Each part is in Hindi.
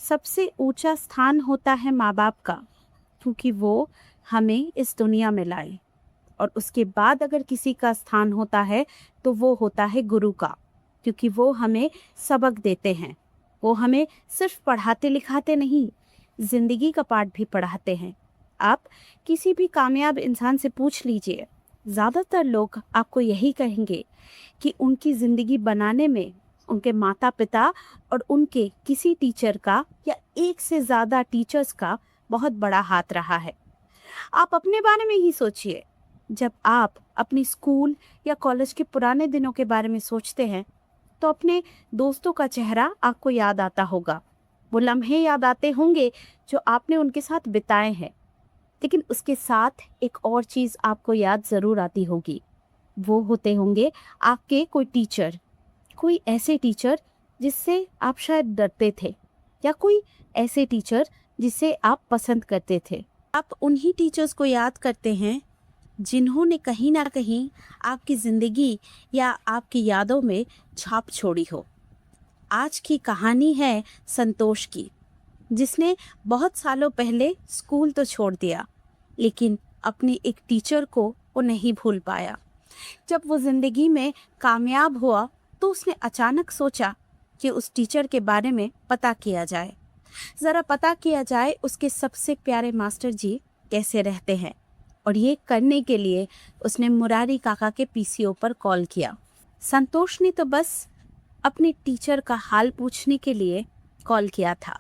सबसे ऊंचा स्थान होता है माँ बाप का, क्योंकि वो हमें इस दुनिया में लाए। और उसके बाद अगर किसी का स्थान होता है तो वो होता है गुरु का, क्योंकि वो हमें सबक देते हैं। वो हमें सिर्फ पढ़ाते लिखाते नहीं, जिंदगी का पाठ भी पढ़ाते हैं। आप किसी भी कामयाब इंसान से पूछ लीजिए, ज़्यादातर लोग आपको यही कहेंगे कि उनकी ज़िंदगी बनाने में उनके माता पिता और उनके किसी टीचर का या एक से ज़्यादा टीचर्स का बहुत बड़ा हाथ रहा है। आप अपने बारे में ही सोचिए, जब आप अपनी स्कूल या कॉलेज के पुराने दिनों के बारे में सोचते हैं तो अपने दोस्तों का चेहरा आपको याद आता होगा, वो लम्हे याद आते होंगे जो आपने उनके साथ बिताए हैं। लेकिन उसके साथ एक और चीज़ आपको याद ज़रूर आती होगी, वो होते होंगे आपके कोई टीचर, कोई ऐसे टीचर जिससे आप शायद डरते थे, या कोई ऐसे टीचर जिसे आप पसंद करते थे। आप उन्हीं टीचर्स को याद करते हैं जिन्होंने कहीं ना कहीं आपकी ज़िंदगी या आपकी यादों में छाप छोड़ी हो। आज की कहानी है संतोष की, जिसने बहुत सालों पहले स्कूल तो छोड़ दिया, लेकिन अपने एक टीचर को वो नहीं भूल पाया। जब वो ज़िंदगी में कामयाब हुआ तो उसने अचानक सोचा कि उस टीचर के बारे में पता किया जाए, ज़रा पता किया जाए उसके सबसे प्यारे मास्टर जी कैसे रहते हैं। और ये करने के लिए उसने मुरारी काका के पीसीओ पर कॉल किया। संतोष ने तो बस अपने टीचर का हाल पूछने के लिए कॉल किया था,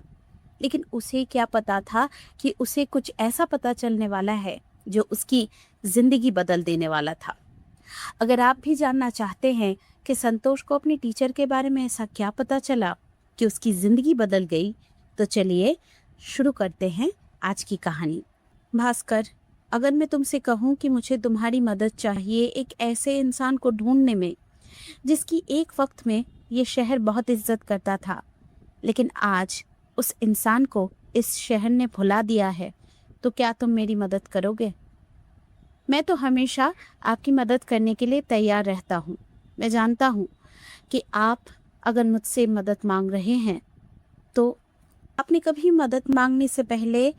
लेकिन उसे क्या पता था कि उसे कुछ ऐसा पता चलने वाला है जो उसकी ज़िंदगी बदल देने वाला था। अगर आप भी जानना चाहते हैं कि संतोष को अपने टीचर के बारे में ऐसा क्या पता चला कि उसकी ज़िंदगी बदल गई, तो चलिए शुरू करते हैं आज की कहानी। भास्कर, अगर मैं तुमसे कहूँ कि मुझे तुम्हारी मदद चाहिए एक ऐसे इंसान को ढूंढने में जिसकी एक वक्त में ये शहर बहुत इज्जत करता था, लेकिन आज उस इंसान को इस शहर ने भुला दिया है, तो क्या तुम मेरी मदद करोगे? मैं तो हमेशा आपकी मदद करने के लिए तैयार रहता हूँ। मैं जानता हूँ कि आप अगर मुझसे मदद मांग रहे हैं तो आपने कभी मदद मांगने से पहले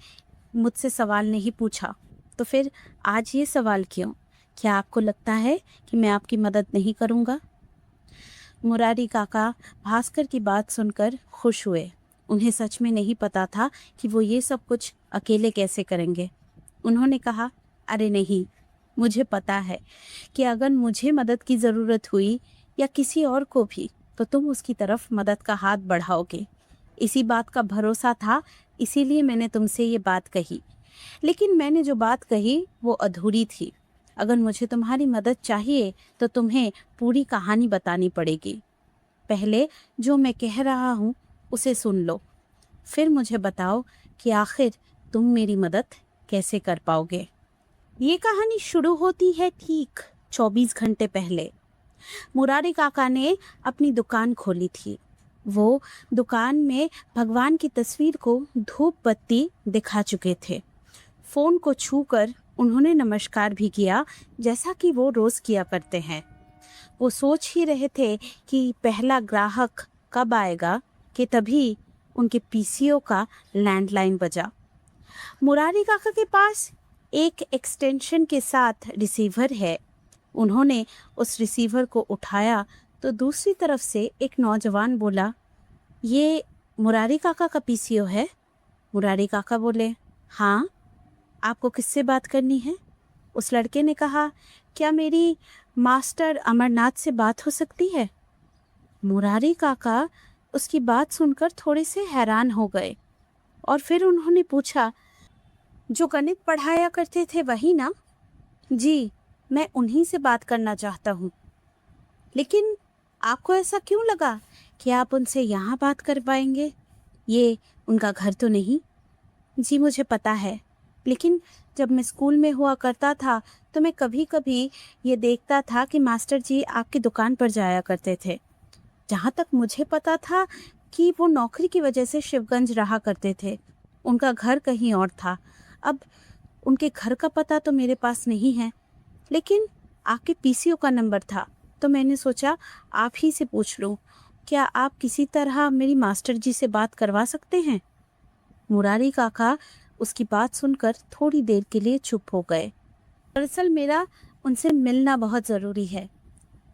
मुझसे सवाल नहीं पूछा, तो फिर आज ये सवाल क्यों? क्या आपको लगता है कि मैं आपकी मदद नहीं करूँगा? मुरारी काका भास्कर की बात सुनकर खुश हुए। उन्हें सच में नहीं पता था कि वो ये सब कुछ अकेले कैसे करेंगे। उन्होंने कहा, अरे नहीं, मुझे पता है कि अगर मुझे मदद की ज़रूरत हुई या किसी और को भी, तो तुम उसकी तरफ मदद का हाथ बढ़ाओगे। इसी बात का भरोसा था, इसीलिए मैंने तुमसे ये बात कही। लेकिन मैंने जो बात कही वो अधूरी थी। अगर मुझे तुम्हारी मदद चाहिए तो तुम्हें पूरी कहानी बतानी पड़ेगी। पहले जो मैं कह रहा हूँ उसे सुन लो, फिर मुझे बताओ कि आखिर तुम मेरी मदद कैसे कर पाओगे। ये कहानी शुरू होती है ठीक 24 घंटे पहले। मुरारी काका ने अपनी दुकान खोली थी। वो दुकान में भगवान की तस्वीर को धूप बत्ती दिखा चुके थे। फ़ोन को छूकर उन्होंने नमस्कार भी किया, जैसा कि वो रोज़ किया करते हैं। वो सोच ही रहे थे कि पहला ग्राहक कब आएगा कि तभी उनके पीसीओ का लैंडलाइन बजा। मुरारी काका के पास एक एक्सटेंशन के साथ रिसीवर है। उन्होंने उस रिसीवर को उठाया तो दूसरी तरफ से एक नौजवान बोला, ये मुरारी काका का पीसीओ है? मुरारी काका बोले, हाँ, आपको किससे बात करनी है? उस लड़के ने कहा, क्या मेरी मास्टर अमरनाथ से बात हो सकती है? मुरारी काका उसकी बात सुनकर थोड़े से हैरान हो गए और फिर उन्होंने पूछा, जो गणित पढ़ाया करते थे वही ना? जी, मैं उन्हीं से बात करना चाहता हूँ। लेकिन आपको ऐसा क्यों लगा कि आप उनसे यहाँ बात कर पाएंगे? ये उनका घर तो नहीं? जी मुझे पता है, लेकिन जब मैं स्कूल में हुआ करता था तो मैं कभी कभी ये देखता था कि मास्टर जी आपकी दुकान पर जाया करते थे। जहाँ तक मुझे पता था कि वो नौकरी की वजह से शिवगंज रहा करते थे। उनका घर कहीं और था। अब उनके घर का पता तो मेरे पास नहीं है, लेकिन आपके पीसीओ का नंबर था, तो मैंने सोचा आप ही से पूछ लूँ। क्या आप किसी तरह मेरी मास्टर जी से बात करवा सकते हैं? मुरारी काका उसकी बात सुनकर थोड़ी देर के लिए चुप हो गए। दरअसल मेरा उनसे मिलना बहुत ज़रूरी है,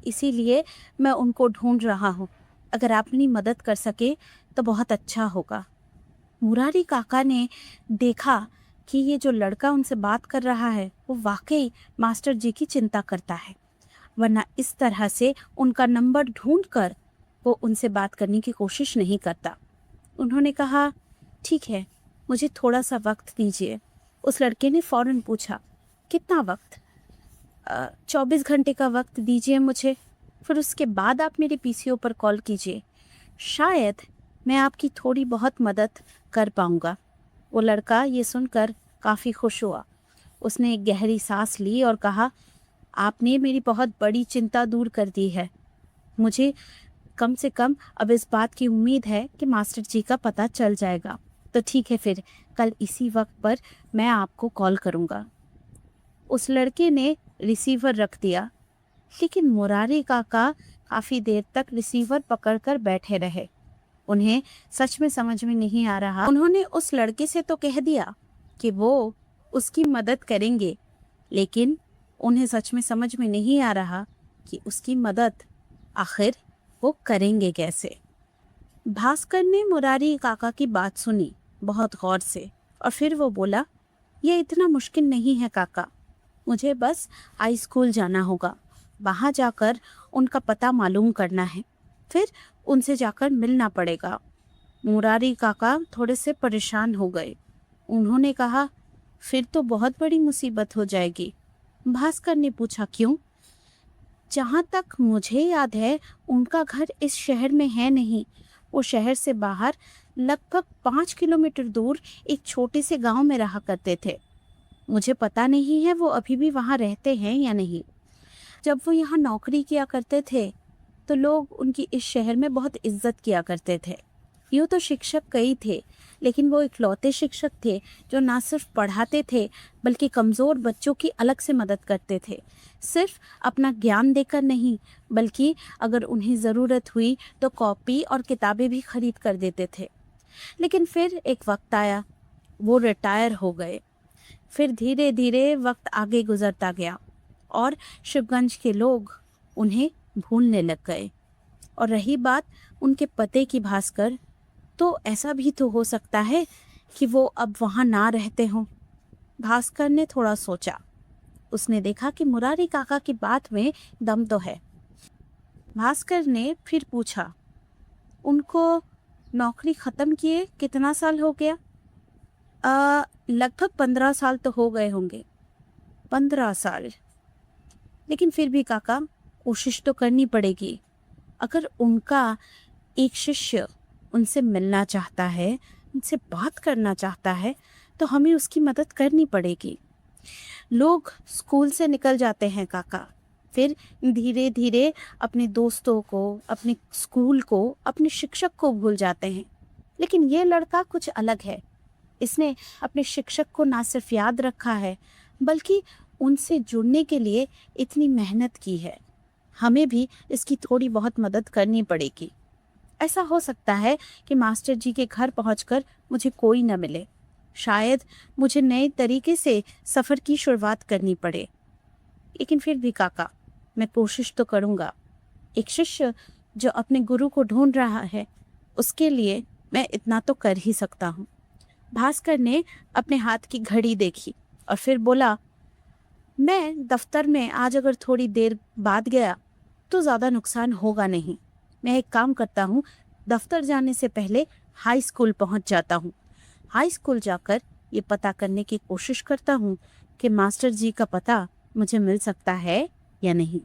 इसीलिए मैं उनको ढूंढ रहा हूँ। अगर आप मेरी मदद कर सके तो बहुत अच्छा होगा। मुरारी काका ने देखा कि ये जो लड़का उनसे बात कर रहा है वो वाकई मास्टर जी की चिंता करता है, वरना इस तरह से उनका नंबर ढूंढकर वो उनसे बात करने की कोशिश नहीं करता। उन्होंने कहा, ठीक है, मुझे थोड़ा सा वक्त दीजिए। उस लड़के ने फौरन पूछा, कितना वक्त? 24 घंटे का वक्त दीजिए मुझे, फिर उसके बाद आप मेरे पीसीओ पर कॉल कीजिए, शायद मैं आपकी थोड़ी बहुत मदद कर पाऊंगा। वो लड़का ये सुनकर काफ़ी खुश हुआ। उसने एक गहरी सांस ली और कहा, आपने मेरी बहुत बड़ी चिंता दूर कर दी है। मुझे कम से कम अब इस बात की उम्मीद है कि मास्टर जी का पता चल जाएगा। तो ठीक है, फिर कल इसी वक्त पर मैं आपको कॉल करूँगा। उस लड़के ने रिसीवर रख दिया, लेकिन मुरारी काका काफ़ी देर तक रिसीवर पकड़कर बैठे रहे। उन्हें सच में समझ में नहीं आ रहा। उन्होंने उस लड़के से तो कह दिया कि वो उसकी मदद करेंगे, लेकिन उन्हें सच में समझ में नहीं आ रहा कि उसकी मदद आखिर वो करेंगे कैसे। भास्कर ने मुरारी काका की बात सुनी बहुत गौर से, और फिर वो बोला, ये इतना मुश्किल नहीं है काका, मुझे बस हाई स्कूल जाना होगा, वहाँ जाकर उनका पता मालूम करना है, फिर उनसे जाकर मिलना पड़ेगा। मुरारी काका थोड़े से परेशान हो गए। उन्होंने कहा, फिर तो बहुत बड़ी मुसीबत हो जाएगी। भास्कर ने पूछा, क्यों? जहाँ तक मुझे याद है उनका घर इस शहर में है नहीं। वो शहर से बाहर लगभग 5 किलोमीटर दूर एक छोटे से गांव में रहा करते थे। मुझे पता नहीं है वो अभी भी वहाँ रहते हैं या नहीं। जब वो यहाँ नौकरी किया करते थे तो लोग उनकी इस शहर में बहुत इज्जत किया करते थे। यूँ तो शिक्षक कई थे, लेकिन वो इकलौते शिक्षक थे जो ना सिर्फ पढ़ाते थे बल्कि कमज़ोर बच्चों की अलग से मदद करते थे। सिर्फ अपना ज्ञान देकर नहीं, बल्कि अगर उन्हें ज़रूरत हुई तो कॉपी और किताबें भी खरीद कर देते थे। लेकिन फिर एक वक्त आया, वो रिटायर हो गए। फिर धीरे धीरे वक्त आगे गुजरता गया और शिवगंज के लोग उन्हें भूलने लग गए। और रही बात उनके पते की भास्कर, तो ऐसा भी तो हो सकता है कि वो अब वहाँ ना रहते हों। भास्कर ने थोड़ा सोचा। उसने देखा कि मुरारी काका की बात में दम तो है। भास्कर ने फिर पूछा, उनको नौकरी ख़त्म किए कितना साल हो गया? लगभग 15 साल तो हो गए होंगे। 15 साल? लेकिन फिर भी काका, कोशिश तो करनी पड़ेगी। अगर उनका एक शिष्य उनसे मिलना चाहता है, उनसे बात करना चाहता है, तो हमें उसकी मदद करनी पड़ेगी। लोग स्कूल से निकल जाते हैं काका, फिर धीरे धीरे अपने दोस्तों को, अपने स्कूल को, अपने शिक्षक को भूल जाते हैं। लेकिन ये लड़का कुछ अलग है। इसने अपने शिक्षक को ना सिर्फ याद रखा है, बल्कि उनसे जुड़ने के लिए इतनी मेहनत की है। हमें भी इसकी थोड़ी बहुत मदद करनी पड़ेगी। ऐसा हो सकता है कि मास्टर जी के घर पहुंचकर मुझे कोई न मिले। शायद मुझे नए तरीके से सफ़र की शुरुआत करनी पड़े। लेकिन फिर भी काका, मैं कोशिश तो करूँगा। एक शिष्य जो अपने गुरु को ढूंढ रहा है, उसके लिए मैं इतना तो कर ही सकता हूँ। भास्कर ने अपने हाथ की घड़ी देखी और फिर बोला, मैं दफ्तर में आज अगर थोड़ी देर बाद गया तो ज़्यादा नुकसान होगा नहीं। मैं एक काम करता हूँ, दफ्तर जाने से पहले हाई स्कूल पहुँच जाता हूँ। हाई स्कूल जाकर ये पता करने की कोशिश करता हूँ कि मास्टर जी का पता मुझे मिल सकता है या नहीं।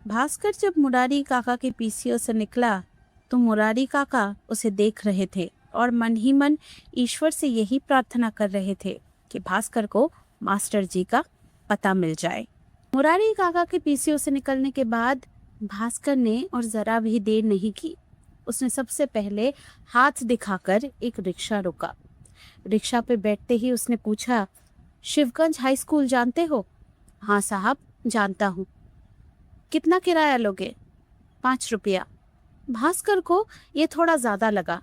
भास्कर जब मुरारी काका के पीसीओ से निकला तो मुरारी काका उसे देख रहे थे और मन ही मन ईश्वर से यही प्रार्थना कर रहे थे कि भास्कर को मास्टर जी का पता मिल जाए। मुरारी काका के पीसीओ से निकलने के बाद भास्कर ने और ज़रा भी देर नहीं की। उसने सबसे पहले हाथ दिखाकर एक रिक्शा रोका। रिक्शा पे बैठते ही उसने पूछा, शिवगंज हाई स्कूल जानते हो? हाँ साहब, जानता हूँ। कितना किराया लोगे? 5 रुपया। भास्कर को ये थोड़ा ज़्यादा लगा।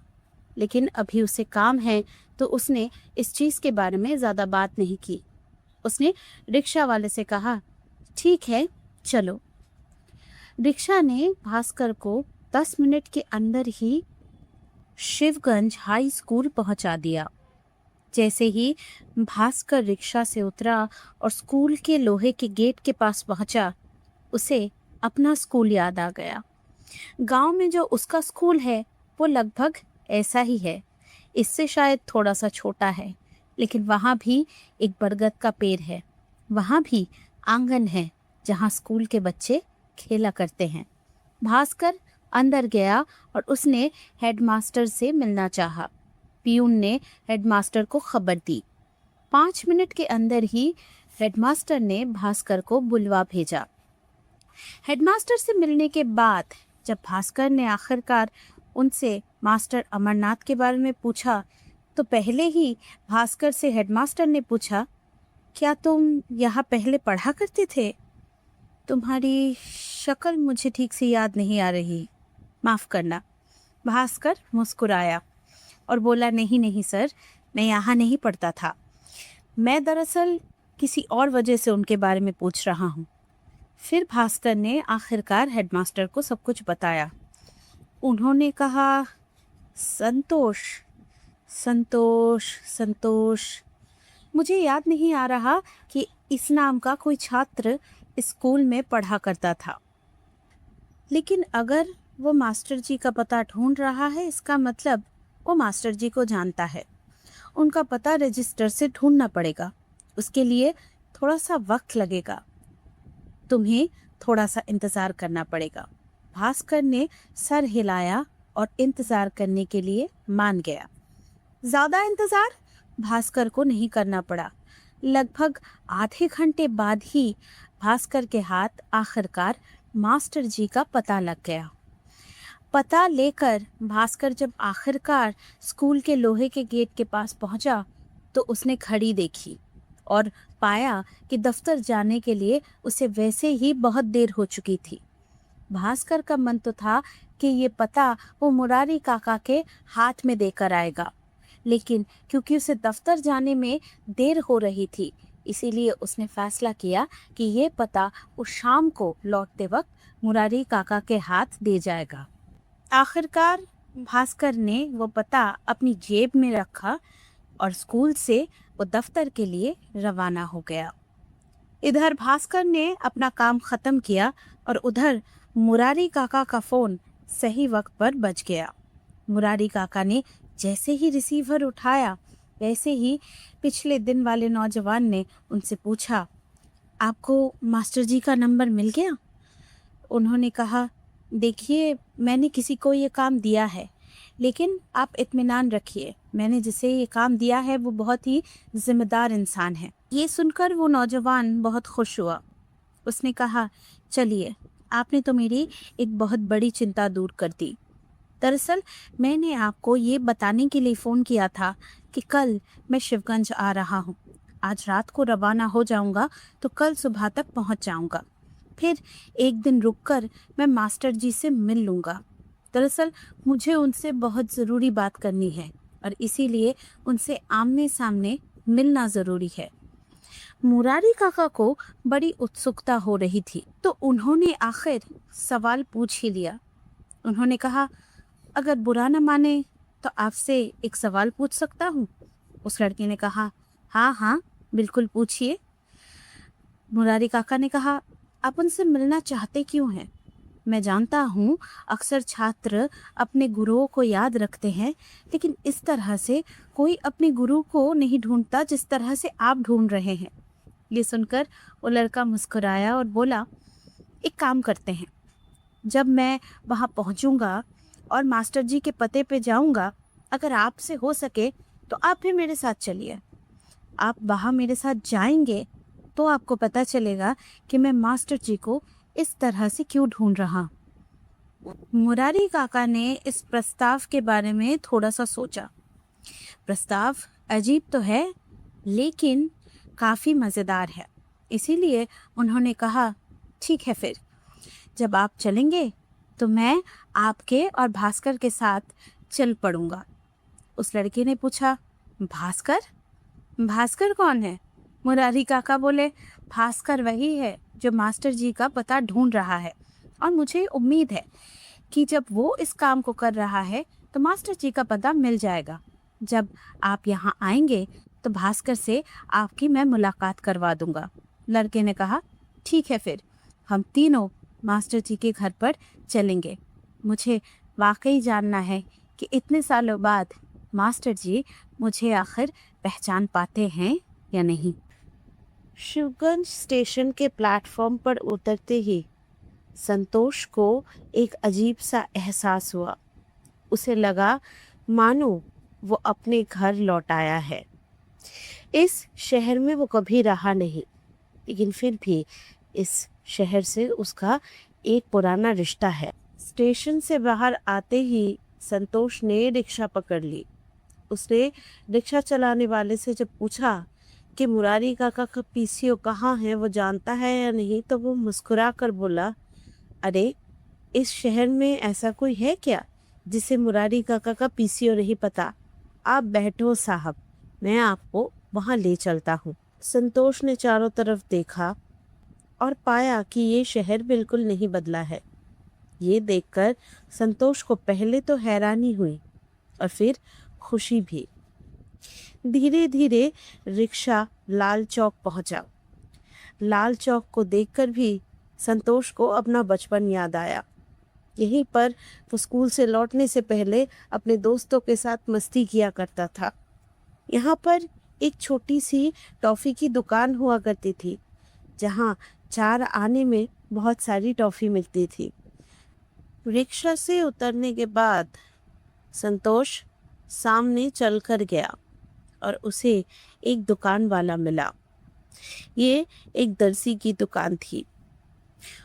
लेकिन अभी उसे काम है तो उसने इस चीज़ के बारे में ज़्यादा बात नहीं की। उसने रिक्शा वाले से कहा, ठीक है चलो। रिक्शा ने भास्कर को 10 मिनट के अंदर ही शिवगंज हाई स्कूल पहुंचा दिया। जैसे ही भास्कर रिक्शा से उतरा और स्कूल के लोहे के गेट के पास पहुंचा, उसे अपना स्कूल याद आ गया। गांव में जो उसका स्कूल है वो लगभग ऐसा ही है, इससे शायद थोड़ा सा छोटा है, लेकिन वहाँ भी एक बरगद का पेड़ है। वहाँ भी आंगन है जहाँ स्कूल के बच्चे खेला करते हैं। भास्कर अंदर गया और उसने हेडमास्टर से मिलना चाहा। पियून ने हेडमास्टर को खबर दी। 5 मिनट के अंदर ही हेडमास्टर ने भास्कर को बुलवा भेजा। हेडमास्टर से मिलने के बाद जब भास्कर ने आखिरकार उनसे मास्टर अमरनाथ के बारे में पूछा, तो पहले ही भास्कर से हेडमास्टर ने पूछा, क्या तुम यहाँ पहले पढ़ा करते थे? तुम्हारी शक्ल मुझे ठीक से याद नहीं आ रही, माफ़ करना। भास्कर मुस्कुराया और बोला, नहीं नहीं सर, मैं यहाँ नहीं पढ़ता था। मैं दरअसल किसी और वजह से उनके बारे में पूछ रहा हूँ। फिर भास्कर ने आखिरकार हेडमास्टर को सब कुछ बताया। उन्होंने कहा, संतोष संतोष संतोष। मुझे याद नहीं आ रहा कि इस नाम का कोई छात्र स्कूल में पढ़ा करता था, लेकिन अगर वो मास्टर जी का पता ढूंढ रहा है, इसका मतलब वो मास्टर जी को जानता है। उनका पता रजिस्टर से ढूंढना पड़ेगा, उसके लिए थोड़ा सा वक्त लगेगा। तुम्हें थोड़ा सा इंतज़ार करना पड़ेगा। भास्कर ने सर हिलाया और इंतज़ार करने के लिए मान गया। ज़्यादा इंतज़ार भास्कर को नहीं करना पड़ा। लगभग आधे घंटे बाद ही भास्कर के हाथ आखिरकार मास्टर जी का पता लग गया। पता लेकर भास्कर जब आखिरकार स्कूल के लोहे के गेट के पास पहुंचा, तो उसने घड़ी देखी और पाया कि दफ्तर जाने के लिए उसे वैसे ही बहुत देर हो चुकी थी। भास्कर का मन तो था कि ये पता वो मुरारी काका के हाथ में देकर आएगा, लेकिन क्योंकि उसे दफ्तर जाने में देर हो रही थी, इसीलिए उसने फैसला किया कि ये पता वो शाम को लौटते वक्त मुरारी काका के हाथ दे जाएगा। आखिरकार भास्कर ने वो पता अपनी जेब में रखा और स्कूल से वो दफ्तर के लिए रवाना हो गया। इधर भास्कर ने अपना काम ख़त्म किया और उधर मुरारी काका का फ़ोन सही वक्त पर बज गया। मुरारी काका ने जैसे ही रिसीवर उठाया, वैसे ही पिछले दिन वाले नौजवान ने उनसे पूछा, आपको मास्टर जी का नंबर मिल गया? उन्होंने कहा, देखिए, मैंने किसी को ये काम दिया है, लेकिन आप इत्मीनान रखिए, मैंने जिसे ये काम दिया है वो बहुत ही जिम्मेदार इंसान है। ये सुनकर वो नौजवान बहुत खुश हुआ। उसने कहा, चलिए, आपने तो मेरी एक बहुत बड़ी चिंता दूर कर दी। दरअसल मैंने आपको ये बताने के लिए फ़ोन किया था कि कल मैं शिवगंज आ रहा हूँ। आज रात को रवाना हो जाऊँगा तो कल सुबह तक पहुँच जाऊँगा। फिर एक दिन रुककर मैं मास्टर जी से मिल लूँगा। दरअसल मुझे उनसे बहुत ज़रूरी बात करनी है और इसीलिए उनसे आमने सामने मिलना ज़रूरी है। मुरारी काका को बड़ी उत्सुकता हो रही थी, तो उन्होंने आखिर सवाल पूछ ही लिया। उन्होंने कहा, अगर बुरा न माने तो आपसे एक सवाल पूछ सकता हूँ? उस लड़के ने कहा, हाँ हाँ बिल्कुल पूछिए। मुरारी काका ने कहा, आप उनसे मिलना चाहते क्यों हैं? मैं जानता हूँ अक्सर छात्र अपने गुरुओं को याद रखते हैं, लेकिन इस तरह से कोई अपने गुरु को नहीं ढूंढता जिस तरह से आप ढूंढ रहे हैं। ये सुनकर वो लड़का मुस्कुराया और बोला, एक काम करते हैं, जब मैं वहाँ पहुँचूँगा और मास्टर जी के पते पे जाऊँगा, अगर आपसे हो सके तो आप भी मेरे साथ चलिए। आप वहाँ मेरे साथ जाएंगे तो आपको पता चलेगा कि मैं मास्टर जी को इस तरह से क्यों ढूंढ रहा। मुरारी काका ने इस प्रस्ताव के बारे में थोड़ा सा सोचा। प्रस्ताव अजीब तो है, लेकिन काफ़ी मज़ेदार है। इसीलिए उन्होंने कहा, ठीक है, फिर जब आप चलेंगे तो मैं आपके और भास्कर के साथ चल पड़ूंगा। उस लड़के ने पूछा, भास्कर? भास्कर कौन है? मुरारी काका बोले, भास्कर वही है जो मास्टर जी का पता ढूंढ रहा है, और मुझे उम्मीद है कि जब वो इस काम को कर रहा है तो मास्टर जी का पता मिल जाएगा। जब आप यहाँ आएंगे तो भास्कर से आपकी मैं मुलाकात करवा दूंगा। लड़के ने कहा, ठीक है, फिर हम तीनों मास्टर जी के घर पर चलेंगे। मुझे वाकई जानना है कि इतने सालों बाद मास्टर जी मुझे आखिर पहचान पाते हैं या नहीं। शिवगंज स्टेशन के प्लेटफॉर्म पर उतरते ही संतोष को एक अजीब सा एहसास हुआ। उसे लगा मानो वो अपने घर लौट आया है। इस शहर में वो कभी रहा नहीं, लेकिन फिर भी इस शहर से उसका एक पुराना रिश्ता है। स्टेशन से बाहर आते ही संतोष ने रिक्शा पकड़ ली। उसने रिक्शा चलाने वाले से जब पूछा कि मुरारी काका का पीसीओ कहाँ है, वो जानता है या नहीं, तो वो मुस्कुरा कर बोला, अरे इस शहर में ऐसा कोई है क्या जिसे मुरारी काका का पीसीओ नहीं पता? आप बैठो साहब, मैं आपको वहाँ ले चलता हूँ। संतोष ने चारों तरफ देखा और पाया कि ये शहर बिल्कुल नहीं बदला है। ये देखकर संतोष को पहले तो हैरानी हुई और फिर खुशी भी। धीरे धीरे रिक्शा लाल चौक पहुंचा। लाल चौक को देखकर भी संतोष को अपना बचपन याद आया। यहीं पर वो स्कूल से लौटने से पहले अपने दोस्तों के साथ मस्ती किया करता था। यहाँ पर एक छोटी सी टॉफ़ी की दुकान हुआ करती थी, जहाँ 4 आने में बहुत सारी टॉफ़ी मिलती थी। रिक्शा से उतरने के बाद संतोष सामने चलकर गया और उसे एक दुकान वाला मिला। ये एक दर्जी की दुकान थी।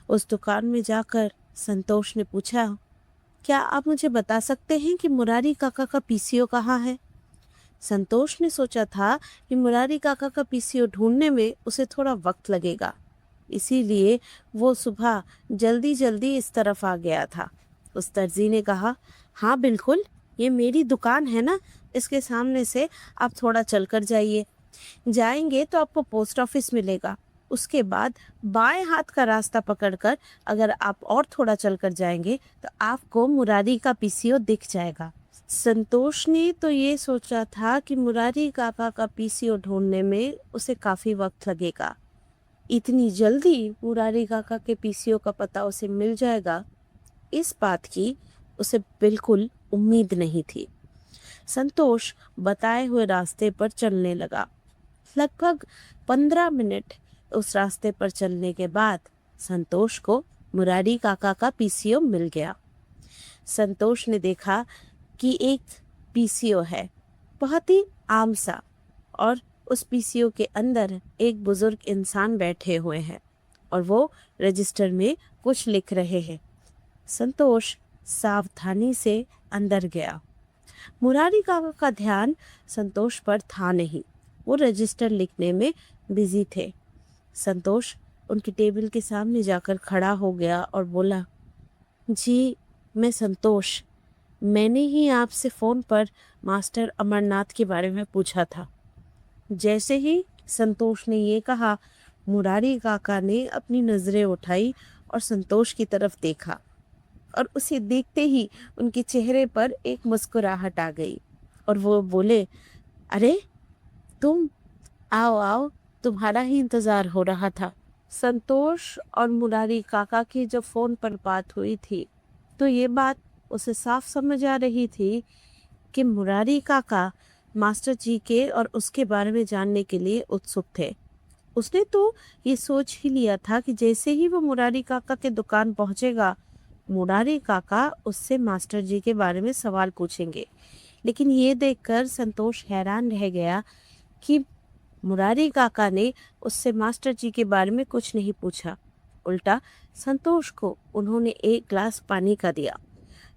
उस दुकान में जाकर संतोष ने पूछा, क्या आप मुझे बता सकते हैं कि मुरारी काका का पीसीओ कहाँ है? संतोष ने सोचा था कि मुरारी काका का पीसीओ ढूंढने में उसे थोड़ा वक्त लगेगा, इसीलिए वो सुबह जल्दी जल्दी इस तरफ आ गया था। उस दर्जी ने कहा, हाँ बिल्कुल, ये मेरी दुकान है ना, इसके सामने से आप थोड़ा चलकर जाएंगे तो आपको पोस्ट ऑफिस मिलेगा। उसके बाद बाएं हाथ का रास्ता पकड़कर अगर आप और थोड़ा चलकर जाएंगे तो आपको मुरारी का पीसीओ दिख जाएगा। संतोष ने तो ये सोचा था कि मुरारी काका का पीसीओ ढूंढने में उसे काफ़ी वक्त लगेगा। इतनी जल्दी मुरारी काका के पीसीओ का पता उसे मिल जाएगा, इस बात की उसे बिल्कुल उम्मीद नहीं थी। संतोष बताए हुए रास्ते पर चलने लगा। लगभग 15 मिनट उस रास्ते पर चलने के बाद संतोष को मुरारी काका का पीसीओ मिल गया। संतोष ने देखा कि एक पीसीओ है, बहुत ही आम सा, और उस पीसीओ के अंदर एक बुजुर्ग इंसान बैठे हुए हैं और वो रजिस्टर में कुछ लिख रहे हैं। संतोष सावधानी से अंदर गया। मुरारी काका का ध्यान संतोष पर था नहीं, वो रजिस्टर लिखने में बिजी थे। संतोष उनकी टेबल के सामने जाकर खड़ा हो गया और बोला, जी मैं संतोष, मैंने ही आपसे फ़ोन पर मास्टर अमरनाथ के बारे में पूछा था। जैसे ही संतोष ने ये कहा, मुरारी काका ने अपनी नज़रें उठाई और संतोष की तरफ देखा, और उसे देखते ही उनके चेहरे पर एक मुस्कुराहट आ गई और वो बोले, अरे तुम आओ आओ, तुम्हारा ही इंतज़ार हो रहा था। संतोष और मुरारी काका की जब फ़ोन पर बात हुई थी तो ये बात उसे साफ समझ आ रही थी कि मुरारी काका मास्टर जी के और उसके बारे में जानने के लिए उत्सुक थे। उसने तो ये सोच ही लिया था कि जैसे ही वो मुरारी काका के दुकान पहुंचेगा, मुरारी काका उससे मास्टर जी के बारे में सवाल पूछेंगे। लेकिन ये देखकर संतोष हैरान रह गया कि मुरारी काका ने उससे मास्टर जी के बारे में कुछ नहीं पूछा। उल्टा संतोष को उन्होंने एक ग्लास पानी का दिया।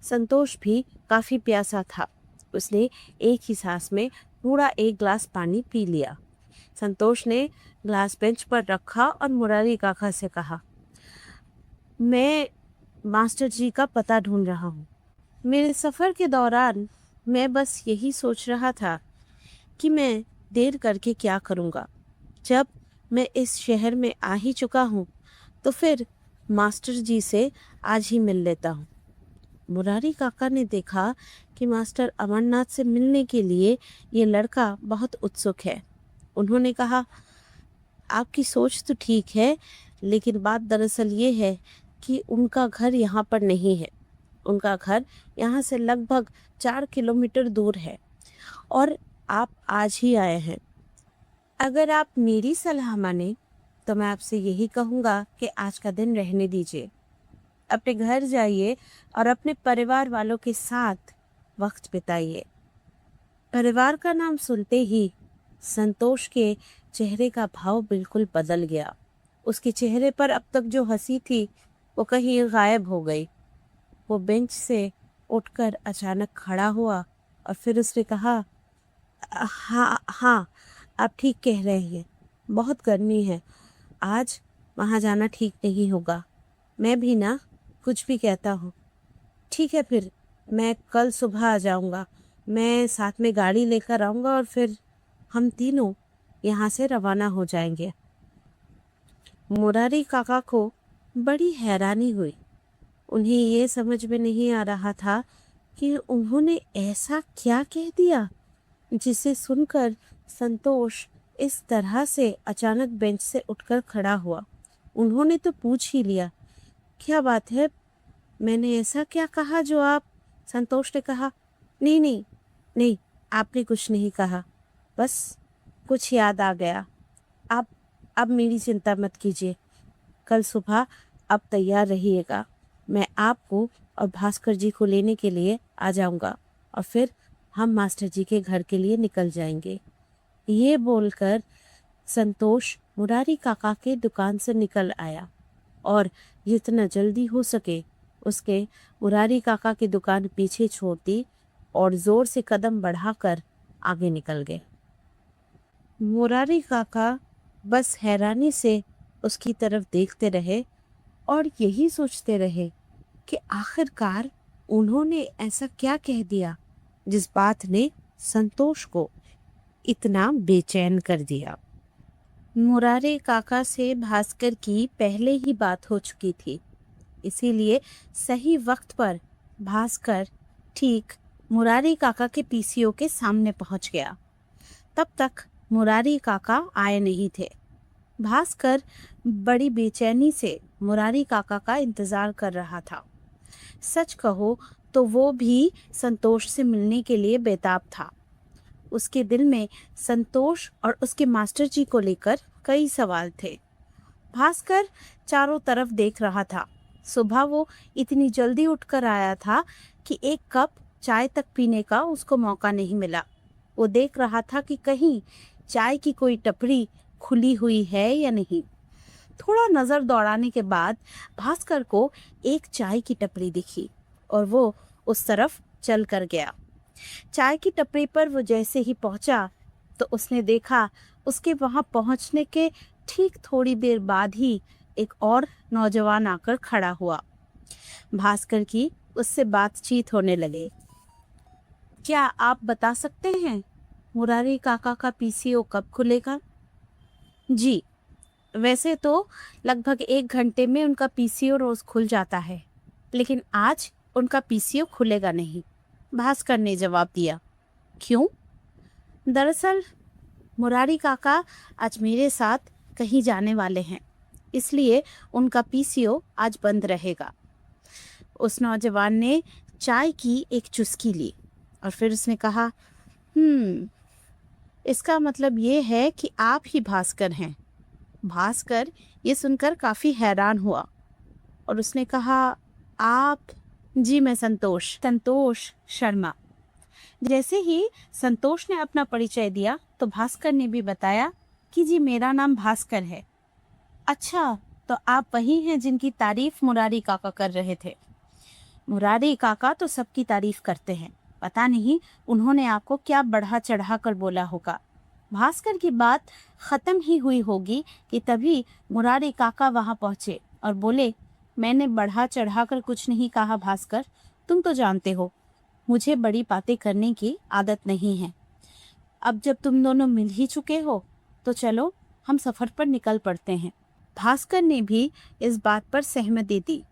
संतोष भी काफ़ी प्यासा था। उसने एक ही सांस में पूरा एक ग्लास पानी पी लिया। संतोष ने ग्लास बेंच पर रखा और मुरारी काका से कहा, मैं मास्टर जी का पता ढूंढ रहा हूँ। मेरे सफ़र के दौरान मैं बस यही सोच रहा था कि मैं देर करके क्या करूँगा। जब मैं इस शहर में आ ही चुका हूँ तो फिर मास्टर जी से आज ही मिल लेता हूँ। मुरारी काका ने देखा कि मास्टर अमरनाथ से मिलने के लिए ये लड़का बहुत उत्सुक है। उन्होंने कहा, आपकी सोच तो ठीक है, लेकिन बात दरअसल ये है कि उनका घर यहाँ पर नहीं है। उनका घर यहाँ से लगभग 4 किलोमीटर दूर है और आप आज ही आए हैं। अगर आप मेरी सलाह माने तो मैं आपसे यही कहूँगा कि आज का दिन रहने दीजिए। अपने घर जाइए और अपने परिवार वालों के साथ वक्त बिताइए। परिवार का नाम सुनते ही संतोष के चेहरे का भाव बिल्कुल बदल गया। उसके चेहरे पर अब तक जो हंसी थी वो कहीं गायब हो गई। वो बेंच से उठकर अचानक खड़ा हुआ और फिर उसने कहा, हाँ हाँ, आप ठीक कह रहे हैं, बहुत गर्मी है, आज वहाँ जाना ठीक नहीं होगा। मैं भी ना कुछ भी कहता हूँ। ठीक है, फिर मैं कल सुबह आ जाऊँगा। मैं साथ में गाड़ी लेकर आऊँगा और फिर हम तीनों यहाँ से रवाना हो जाएंगे। मुरारी काका को बड़ी हैरानी हुई। उन्हें ये समझ में नहीं आ रहा था कि उन्होंने ऐसा क्या कह दिया जिसे सुनकर संतोष इस तरह से अचानक बेंच से उठकर खड़ा हुआ। उन्होंने तो पूछ ही लिया, क्या बात है, मैंने ऐसा क्या कहा जो आप? संतोष ने कहा, नहीं नहीं नहीं, आपने कुछ नहीं कहा, बस कुछ याद आ गया। आप मेरी चिंता मत कीजिए, कल सुबह आप तैयार रहिएगा। मैं आपको और भास्कर जी को लेने के लिए आ जाऊंगा और फिर हम मास्टर जी के घर के लिए निकल जाएंगे। ये बोलकर संतोष मुरारी काका के दुकान से निकल आया और जितना जल्दी हो सके उसके मुरारी काका की दुकान पीछे छोड़ दी और जोर से कदम बढ़ाकर आगे निकल गए। मुरारी काका बस हैरानी से उसकी तरफ देखते रहे और यही सोचते रहे कि आखिरकार उन्होंने ऐसा क्या कह दिया जिस बात ने संतोष को इतना बेचैन कर दिया। मुरारी काका से भास्कर की पहले ही बात हो चुकी थी, इसीलिए सही वक्त पर भास्कर ठीक मुरारी काका के पीसीओ के सामने पहुंच गया। तब तक मुरारी काका आए नहीं थे। भास्कर बड़ी बेचैनी से मुरारी काका का इंतजार कर रहा था। सच कहो तो वो भी संतोष से मिलने के लिए बेताब था। उसके दिल में संतोष और उसके मास्टर जी को लेकर कई सवाल थे। भास्कर चारों तरफ देख रहा था। सुबह वो इतनी जल्दी उठकर आया था कि एक कप चाय तक पीने का उसको मौका नहीं मिला। वो देख रहा था कि कहीं चाय की कोई टपरी खुली हुई है या नहीं। थोड़ा नजर दौड़ाने के बाद भास्कर को एक चाय की टपरी दिखी और वो उस तरफ चल कर गया। चाय की टपरी पर वो जैसे ही पहुंचा तो उसने देखा उसके वहां पहुंचने के ठीक थोड़ी देर बाद ही एक और नौजवान आकर खड़ा हुआ। भास्कर की उससे बातचीत होने लगे। क्या आप बता सकते हैं मुरारी काका का पीसीओ कब खुलेगा? जी, वैसे तो लगभग 1 घंटे में उनका पीसीओ रोज खुल जाता है, लेकिन आज उनका पीसीओ खुलेगा नहीं, भास्कर ने जवाब दिया। क्यों? दरअसल मुरारी काका आज मेरे साथ कहीं जाने वाले हैं, इसलिए उनका पीसीओ आज बंद रहेगा। उस नौजवान ने चाय की एक चुस्की ली और फिर उसने कहा, इसका मतलब ये है कि आप ही भास्कर हैं। भास्कर ये सुनकर काफी हैरान हुआ और उसने कहा, आप? जी, मैं संतोष शर्मा। जैसे ही संतोष ने अपना परिचय दिया तो भास्कर ने भी बताया कि जी, मेरा नाम भास्कर है। अच्छा, तो आप वही हैं जिनकी तारीफ मुरारी काका कर रहे थे? मुरारी काका तो सबकी तारीफ करते हैं, पता नहीं उन्होंने आपको क्या बढ़ा चढ़ा कर बोला होगा। भास्कर की बात खत्म ही हुई होगी कि तभी मुरारी काका वहां पहुंचे और बोले, मैंने बढ़ा चढ़ा कर कुछ नहीं कहा भास्कर, तुम तो जानते हो मुझे बड़ी बातें करने की आदत नहीं है। अब जब तुम दोनों मिल ही चुके हो तो चलो हम सफर पर निकल पड़ते हैं। भास्कर ने भी इस बात पर सहमति दी।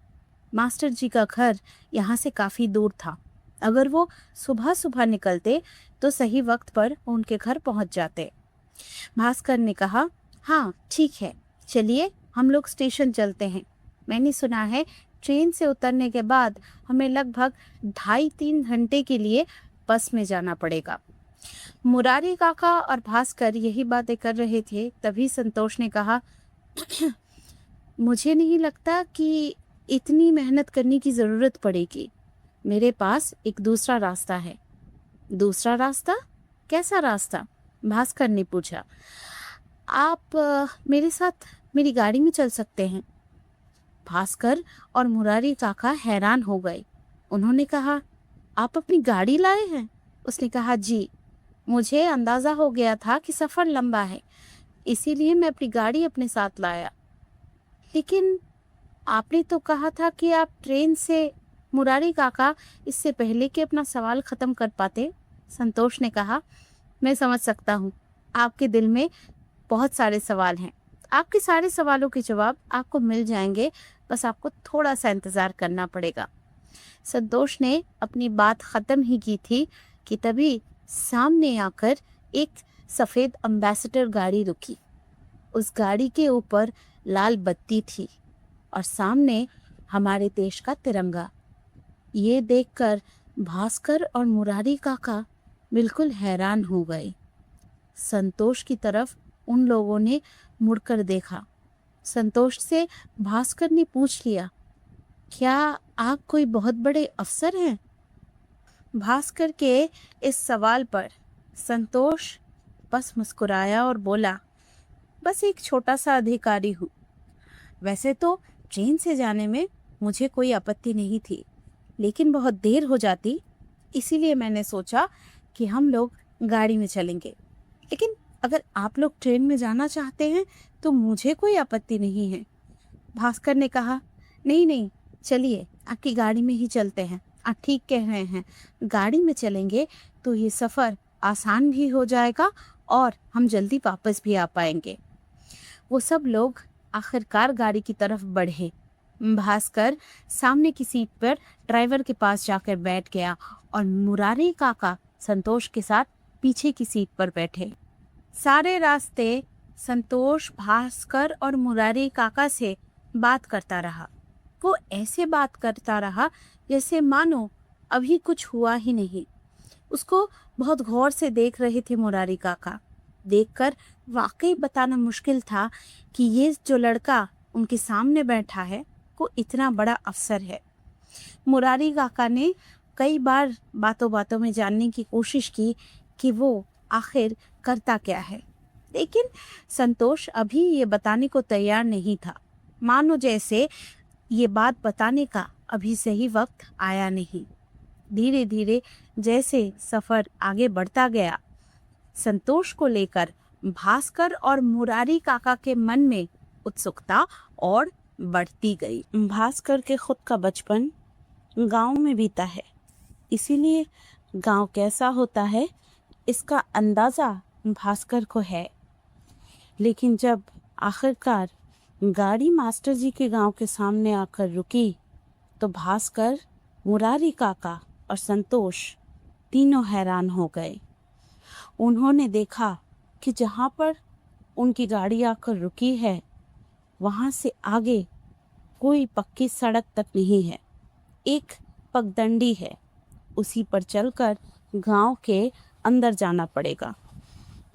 मास्टर जी का घर यहाँ से काफी दूर था। अगर वो सुबह सुबह निकलते तो सही वक्त पर उनके घर पहुंच जाते। भास्कर ने कहा, हाँ ठीक है, चलिए हम लोग स्टेशन चलते हैं। मैंने सुना है ट्रेन से उतरने के बाद हमें लगभग 2.5-3 घंटे के लिए बस में जाना पड़ेगा। मुरारी काका और भास्कर यही बातें कर रहे थे, तभी संतोष ने कहा, मुझे नहीं लगता कि इतनी मेहनत करने की जरूरत पड़ेगी। मेरे पास एक दूसरा रास्ता है। दूसरा रास्ता? कैसा रास्ता? भास्कर ने पूछा। आप मेरे साथ मेरी गाड़ी में चल सकते हैं। भास्कर और मुरारी काका हैरान हो गए। उन्होंने कहा, आप अपनी गाड़ी लाए हैं? उसने कहा, जी, मुझे अंदाजा हो गया था कि सफर लंबा है, इसीलिए मैं अपनी गाड़ी अपने साथ लाया। लेकिन आपने तो कहा था कि आप ट्रेन से। मुरारी काका इससे पहले कि अपना सवाल खत्म कर पाते, संतोष ने कहा, मैं समझ सकता हूँ, आपके दिल में बहुत सारे सवाल हैं। आपके सारे सवालों के जवाब आपको मिल जाएंगे, बस आपको थोड़ा सा इंतजार करना पड़ेगा। संतोष ने अपनी बात खत्म ही की थी कि तभी सामने आकर एक सफेद एम्बेसडर गाड़ी रुकी। उस गाड़ी के ऊपर लाल बत्ती थी और सामने हमारे देश का तिरंगा। ये देखकर भास्कर और मुरारी काका बिल्कुल हैरान हो गए। संतोष की तरफ उन लोगों ने मुड़कर देखा। संतोष से भास्कर ने पूछ लिया, क्या आप कोई बहुत बड़े अफसर हैं? भास्कर के इस सवाल पर संतोष बस मुस्कुराया और बोला, बस एक छोटा सा अधिकारी हूँ। वैसे तो ट्रेन से जाने में मुझे कोई आपत्ति नहीं थी, लेकिन बहुत देर हो जाती, इसीलिए मैंने सोचा कि हम लोग गाड़ी में चलेंगे। लेकिन अगर आप लोग ट्रेन में जाना चाहते हैं तो मुझे कोई आपत्ति नहीं है। भास्कर ने कहा, नहीं नहीं, चलिए आपकी गाड़ी में ही चलते हैं। आप ठीक कह रहे हैं, गाड़ी में चलेंगे तो ये सफ़र आसान भी हो जाएगा और हम जल्दी वापस भी आ पाएंगे। वो सब लोग आखिरकार गाड़ी की तरफ बढ़े। भास्कर सामने की सीट पर ड्राइवर के पास जाकर बैठ गया और मुरारी काका संतोष के साथ पीछे की सीट पर बैठे। सारे रास्ते संतोष भास्कर और मुरारी काका से बात करता रहा। वो ऐसे बात करता रहा जैसे मानो अभी कुछ हुआ ही नहीं। उसको बहुत गौर से देख रहे थे मुरारी काका। देखकर वाकई बताना मुश्किल था कि ये जो लड़का उनके सामने बैठा है वो इतना बड़ा अफसर है। मुरारी काका ने कई बार बातों बातों में जानने की कोशिश की कि वो आखिर करता क्या है, लेकिन संतोष अभी ये बताने को तैयार नहीं था, मानो जैसे ये बात बताने का अभी सही वक्त आया नहीं। धीरे धीरे जैसे सफर आगे बढ़ता गया, संतोष को लेकर भास्कर और मुरारी काका के मन में उत्सुकता और बढ़ती गई। भास्कर के खुद का बचपन गांव में बीता है, इसीलिए गांव कैसा होता है इसका अंदाज़ा भास्कर को है। लेकिन जब आखिरकार गाड़ी मास्टर जी के गांव के सामने आकर रुकी तो भास्कर, मुरारी काका और संतोष तीनों हैरान हो गए। उन्होंने देखा कि जहाँ पर उनकी गाड़ी आकर रुकी है वहाँ से आगे कोई पक्की सड़क तक नहीं है, एक पगडंडी है, उसी पर चलकर गांव के अंदर जाना पड़ेगा।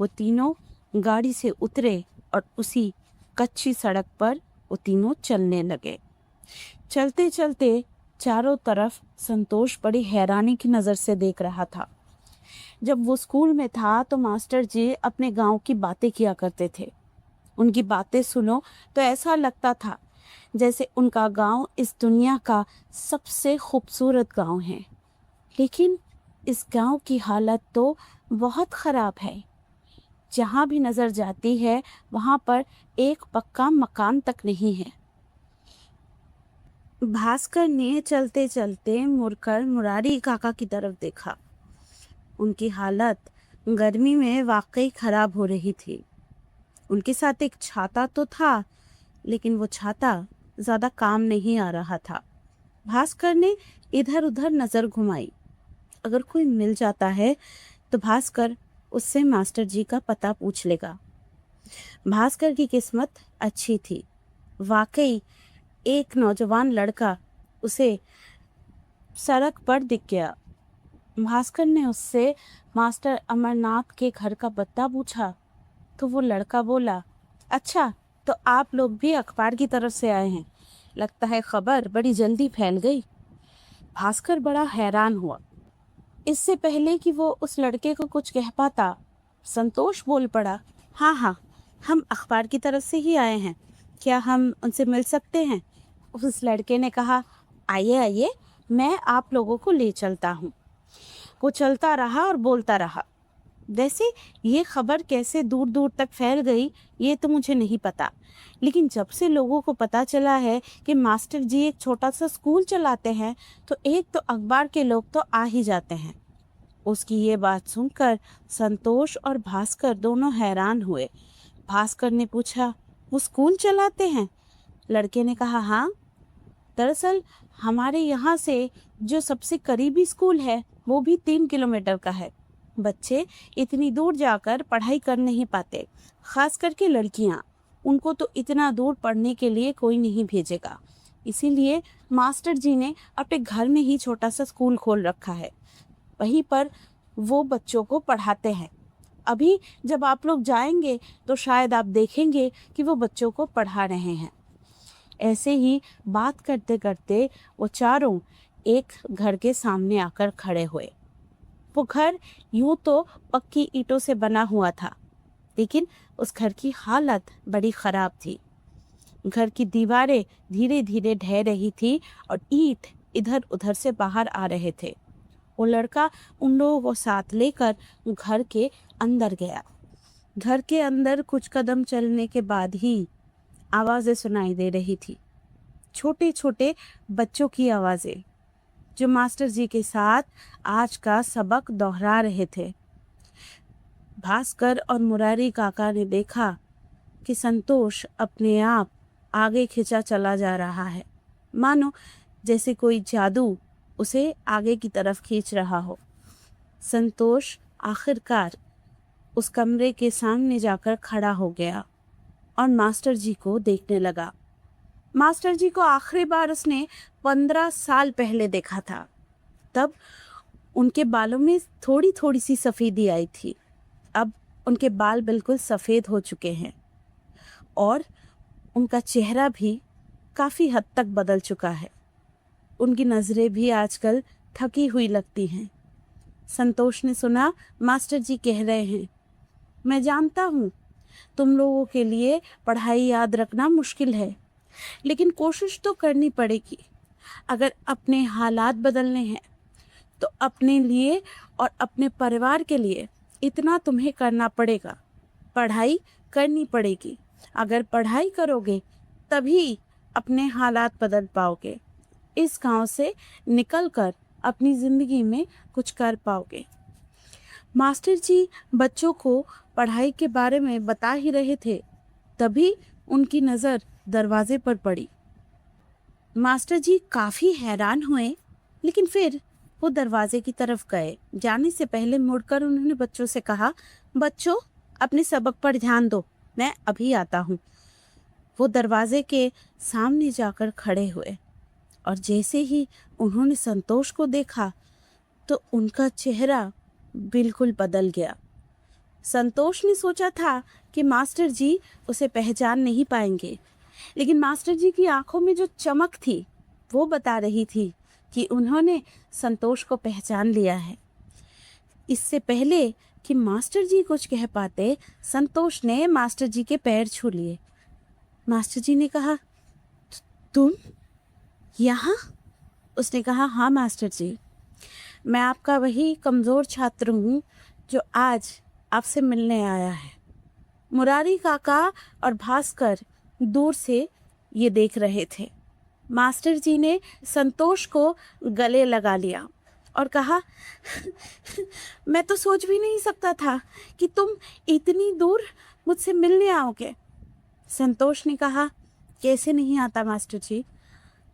वो तीनों गाड़ी से उतरे और उसी कच्ची सड़क पर वो तीनों चलने लगे। चलते चलते चारों तरफ संतोष बड़ी हैरानी की नज़र से देख रहा था। जब वो स्कूल में था तो मास्टर जी अपने गांव की बातें किया करते थे। उनकी बातें सुनो तो ऐसा लगता था जैसे उनका गांव इस दुनिया का सबसे खूबसूरत गांव है। लेकिन इस गांव की हालत तो बहुत ख़राब है। जहाँ भी नज़र जाती है वहाँ पर एक पक्का मकान तक नहीं है। भास्कर ने चलते चलते मुड़कर मुरारी काका की तरफ देखा। उनकी हालत गर्मी में वाकई खराब हो रही थी। उनके साथ एक छाता तो था, लेकिन वो छाता ज्यादा काम नहीं आ रहा था। भास्कर ने इधर उधर नजर घुमाई। अगर कोई मिल जाता है तो भास्कर उससे मास्टर जी का पता पूछ लेगा। भास्कर की किस्मत अच्छी थी। वाकई एक नौजवान लड़का उसे सड़क पर दिख गया। भास्कर ने उससे मास्टर अमरनाथ के घर का पता पूछा तो वो लड़का बोला, अच्छा, तो आप लोग भी अखबार की तरफ से आए हैं। लगता है खबर बड़ी जल्दी फैल गई। भास्कर बड़ा हैरान हुआ। इससे पहले कि वो उस लड़के को कुछ कह पाता, संतोष बोल पड़ा, हाँ हाँ, हम अखबार की तरफ से ही आए हैं। क्या हम उनसे मिल सकते हैं? उस लड़के ने कहा, आइए आइए, मैं आप लोगों को ले चलता हूँ। वो चलता रहा और बोलता रहा। वैसे ये खबर कैसे दूर दूर तक फैल गई ये तो मुझे नहीं पता, लेकिन जब से लोगों को पता चला है कि मास्टर जी एक छोटा सा स्कूल चलाते हैं तो एक तो अखबार के लोग तो आ ही जाते हैं। उसकी ये बात सुनकर संतोष और भास्कर दोनों हैरान हुए। भास्कर ने पूछा, वो स्कूल चलाते हैं? लड़के ने कहा, हाँ, दरअसल हमारे यहाँ से जो सबसे करीबी स्कूल है वो भी 3 किलोमीटर का है। बच्चे इतनी दूर जाकर पढ़ाई कर नहीं पाते, खास करके लड़कियाँ। उनको तो इतना दूर पढ़ने के लिए कोई नहीं भेजेगा। इसीलिए मास्टर जी ने अपने घर में ही छोटा सा स्कूल खोल रखा है। वहीं पर वो बच्चों को पढ़ाते हैं। अभी जब आप लोग जाएंगे तो शायद आप देखेंगे कि वो बच्चों को पढ़ा रहे हैं। ऐसे ही बात करते करते वो चारों एक घर के सामने आकर खड़े हुए। वो घर यूं तो पक्की ईंटों से बना हुआ था, लेकिन उस घर की हालत बड़ी खराब थी। घर की दीवारें धीरे धीरे ढह रही थी और ईंट इधर उधर से बाहर आ रहे थे। वो लड़का उन लोगों को साथ लेकर घर के अंदर गया। घर के अंदर कुछ कदम चलने के बाद ही आवाजें सुनाई दे रही थी। छोटे छोटे बच्चों की आवाजें, जो मास्टर जी के साथ आज का सबक दोहरा रहे थे। भास्कर और मुरारी काका ने देखा कि संतोष अपने आप आगे खिंचा चला जा रहा है, मानो जैसे कोई जादू उसे आगे की तरफ खींच रहा हो। संतोष आखिरकार उस कमरे के सामने जाकर खड़ा हो गया और मास्टर जी को देखने लगा। मास्टर जी को आखिरी बार उसने 15 साल पहले देखा था। तब उनके बालों में थोड़ी थोड़ी सी सफेदी आई थी। अब उनके बाल बिल्कुल सफेद हो चुके हैं और उनका चेहरा भी काफी हद तक बदल चुका है। उनकी नजरें भी आजकल थकी हुई लगती हैं। संतोष ने सुना मास्टर जी कह रहे हैं, मैं जानता हूँ तुम लोगों के लिए पढ़ाई याद रखना मुश्किल है, लेकिन कोशिश तो करनी पड़ेगी। अगर अपने हालात बदलने हैं तो अपने लिए और अपने परिवार के लिए इतना तुम्हें करना पड़ेगा। पढ़ाई करनी पड़ेगी। अगर पढ़ाई करोगे तभी अपने हालात बदल पाओगे। इस गांव से निकलकर अपनी जिंदगी में कुछ कर पाओगे। मास्टर जी बच्चों को पढ़ाई के बारे में बता ही रहे थे, तभी उनकी नज़र दरवाजे पर पड़ी। मास्टर जी काफी हैरान हुए, लेकिन फिर वो दरवाजे की तरफ गए। जाने से पहले मुड़कर उन्होंने बच्चों से कहा, बच्चों, अपने सबक पर ध्यान दो, मैं अभी आता हूँ। वो दरवाजे के सामने जाकर खड़े हुए और जैसे ही उन्होंने संतोष को देखा तो उनका चेहरा बिल्कुल बदल गया। संतोष ने सोचा था कि मास्टर जी उसे पहचान नहीं पाएंगे, लेकिन मास्टर जी की आंखों में जो चमक थी वो बता रही थी कि उन्होंने संतोष को पहचान लिया है। इससे पहले कि मास्टर जी कुछ कह पाते, संतोष ने मास्टर जी के पैर छू लिए। मास्टर जी ने कहा, तुम यहाँ? उसने कहा, हाँ मास्टर जी, मैं आपका वही कमज़ोर छात्र हूँ जो आज आपसे मिलने आया है। मुरारी काका और भास्कर दूर से ये देख रहे थे। मास्टर जी ने संतोष को गले लगा लिया और कहा, मैं तो सोच भी नहीं सकता था कि तुम इतनी दूर मुझसे मिलने आओगे। संतोष ने कहा, कैसे नहीं आता मास्टर जी,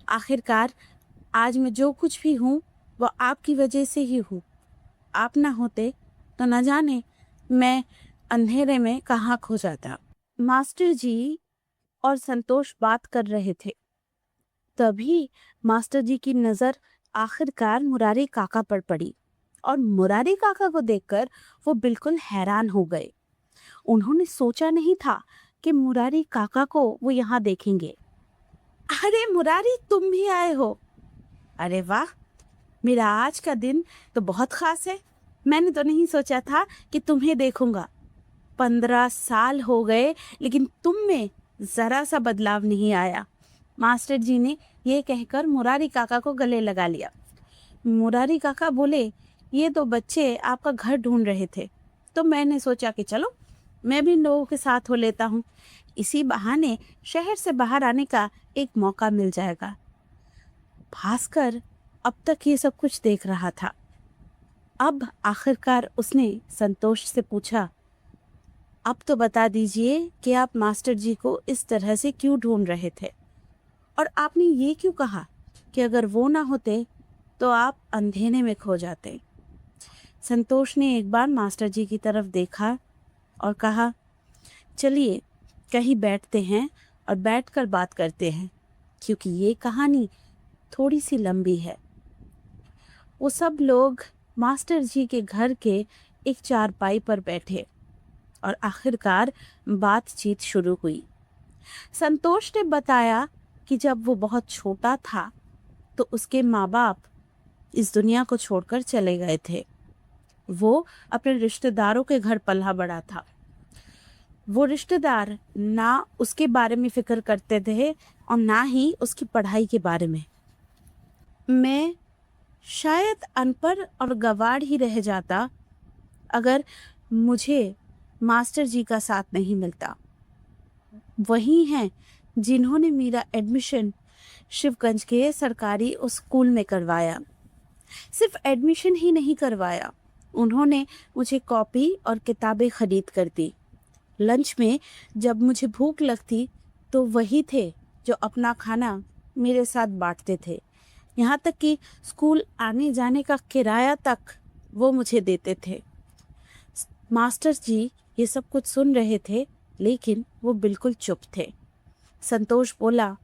आखिरकार आज मैं जो कुछ भी हूँ वो आपकी वजह से ही हूँ। आप ना होते तो न जाने मैं अंधेरे में कहाँ खो जाता। मास्टर जी और संतोष बात कर रहे थे, तभी मास्टर जी की नज़र आखिरकार मुरारी काका पर पड़ी और मुरारी काका को देखकर वो बिल्कुल हैरान हो गए। उन्होंने सोचा नहीं था कि मुरारी काका को वो यहाँ देखेंगे। अरे मुरारी, तुम भी आए हो? अरे वाह, मेरा आज का दिन तो बहुत खास है। मैंने तो नहीं सोचा था कि तुम्हें देखूंगा। 15 साल हो गए लेकिन तुम में जरा सा बदलाव नहीं आया। मास्टर जी ने ये कहकर मुरारी काका को गले लगा लिया। मुरारी काका बोले, ये तो बच्चे आपका घर ढूंढ रहे थे, तो मैंने सोचा कि चलो मैं भी इन लोगों के साथ हो लेता हूँ। इसी बहाने शहर से बाहर आने का एक मौका मिल जाएगा। भास्कर अब तक ये सब कुछ देख रहा था। अब आखिरकार उसने संतोष से पूछा, अब तो बता दीजिए कि आप मास्टर जी को इस तरह से क्यों ढूंढ रहे थे, और आपने ये क्यों कहा कि अगर वो ना होते तो आप अंधेरे में खो जाते। संतोष ने एक बार मास्टर जी की तरफ देखा और कहा, चलिए कहीं बैठते हैं और बैठकर बात करते हैं, क्योंकि ये कहानी थोड़ी सी लंबी है। वो सब लोग मास्टर जी के घर के एक चारपाई पर बैठे और आखिरकार बातचीत शुरू हुई। संतोष ने बताया कि जब वो बहुत छोटा था तो उसके माँ बाप इस दुनिया को छोड़कर चले गए थे। वो अपने रिश्तेदारों के घर पला बड़ा था। वो रिश्तेदार ना उसके बारे में फिक्र करते थे और ना ही उसकी पढ़ाई के बारे में। मैं शायद अनपढ़ और गवार ही रह जाता अगर मुझे मास्टर जी का साथ नहीं मिलता। वही हैं जिन्होंने मेरा एडमिशन शिवगंज के सरकारी उस स्कूल में करवाया। सिर्फ एडमिशन ही नहीं करवाया, उन्होंने मुझे कॉपी और किताबें खरीद कर दी। लंच में जब मुझे भूख लगती तो वही थे जो अपना खाना मेरे साथ बांटते थे। यहाँ तक कि स्कूल आने जाने का किराया तक वो मुझे देते थे। मास्टर जी ये सब कुछ सुन रहे थे लेकिन वो बिल्कुल चुप थे। संतोष बोला,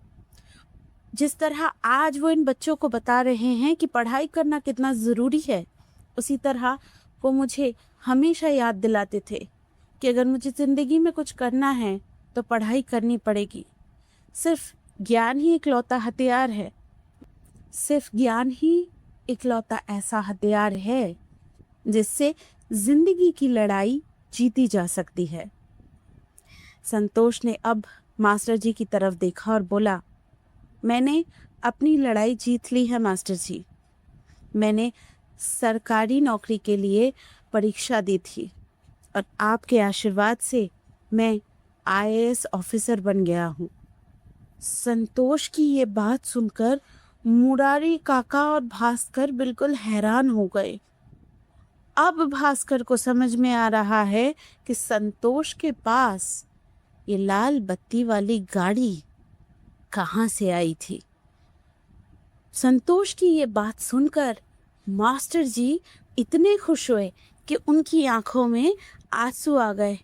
जिस तरह आज वो इन बच्चों को बता रहे हैं कि पढ़ाई करना कितना ज़रूरी है, उसी तरह वो मुझे हमेशा याद दिलाते थे कि अगर मुझे ज़िंदगी में कुछ करना है तो पढ़ाई करनी पड़ेगी। सिर्फ ज्ञान ही इकलौता हथियार है। सिर्फ ज्ञान ही इकलौता ऐसा हथियार है जिससे ज़िंदगी की लड़ाई जीती जा सकती है। संतोष ने अब मास्टर जी की तरफ देखा और बोला, मैंने अपनी लड़ाई जीत ली है मास्टर जी। मैंने सरकारी नौकरी के लिए परीक्षा दी थी और आपके आशीर्वाद से मैं आईएएस ऑफिसर बन गया हूँ। संतोष की ये बात सुनकर मुरारी काका और भास्कर बिल्कुल हैरान हो गए। अब भास्कर को समझ में आ रहा है कि संतोष के पास ये लाल बत्ती वाली गाड़ी कहाँ से आई थी। संतोष की ये बात सुनकर मास्टर जी इतने खुश हुए कि उनकी आंखों में आंसू आ गए।